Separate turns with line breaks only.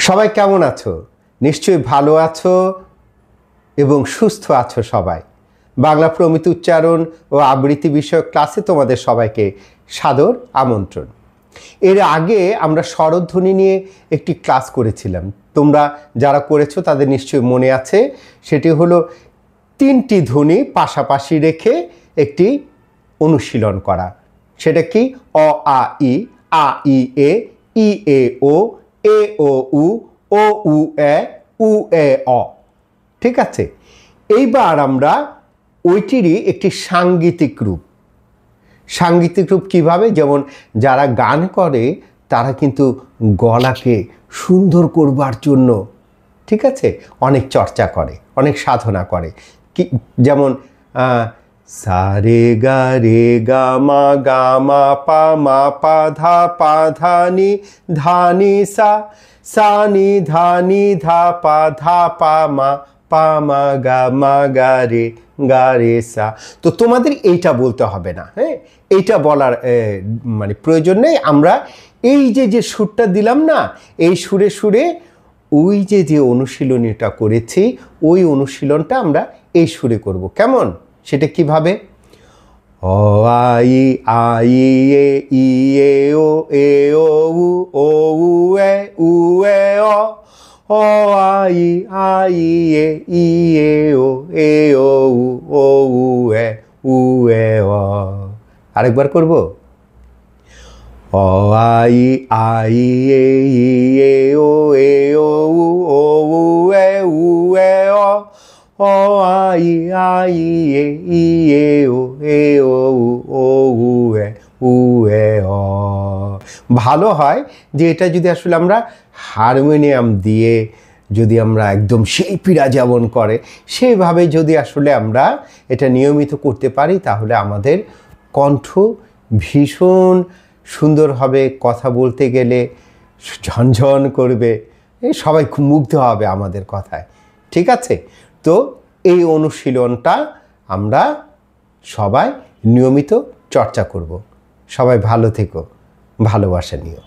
সবাই কেমন আছো? নিশ্চয়ই ভালো আছো এবং সুস্থ আছো সবাই। বাংলা প্রমিত উচ্চারণ ও আবৃত্তি বিষয়ক ক্লাসে তোমাদের সবাইকে সাদর আমন্ত্রণ। এর আগে আমরা স্বরধ্বনি নিয়ে একটি ক্লাস করেছিলাম। তোমরা যারা করেছো তাদের নিশ্চয়ই মনে আছে। সেটি হলো 3টি ধ্বনি পাশাপাশি রেখে একটি অনুশীলন করা। সেটা কি? অ আ ই, আ ই এ ও, এ ও উ উ এ অ। ঠিক আছে, এইবার আমরা ওইটিরই একটি সাঙ্গীতিক রূপ। সাঙ্গীতিক রূপ কীভাবে? যেমন যারা গান করে তারা কিন্তু গলাকে সুন্দর করবার জন্য, ঠিক আছে, অনেক চর্চা করে, অনেক সাধনা করে। কি যেমন সা রে গা মা পা ধা নি সা নি ধা পা মা গা রে সা। তো তোমাদের এইটা বলতে হবে না, হ্যাঁ, এইটা বলার মানে প্রয়োজন নেই। আমরা এই যে সুরটা দিলাম না, এই সুরে সুরে ওই যে অনুশীলনীটা করেছি ওই অনুশীলনটা আমরা এই সুরে করব। কেমন? সেটা কিভাবে? অ আই এ ই এ ও উ এ অ। অ আই এ ই এ ও উ এ অ। আরেকবার করব। অ আই এ ই এ ও উ এ অ। অ আই এ ই এ ও উ এ অ। ভালো হয় যে এটা যদি আসলে আমরা হারমোনিয়াম দিয়ে যদি আমরা একদম শিল্পীরা যেমন করে সেইভাবে যদি আসলে আমরা এটা নিয়মিত করতে পারি তাহলে আমাদের কণ্ঠ ভীষণ সুন্দর হবে। কথা বলতে গেলে ঝনঝন করবে, সবাই খুব মুগ্ধ হবে আমাদের কথায়। ঠিক আছে, তো এই অনুশীলনটা আমরা সবাই নিয়মিত চর্চা করব। সবাই ভালো থেকো, ভালোবাসা নিও।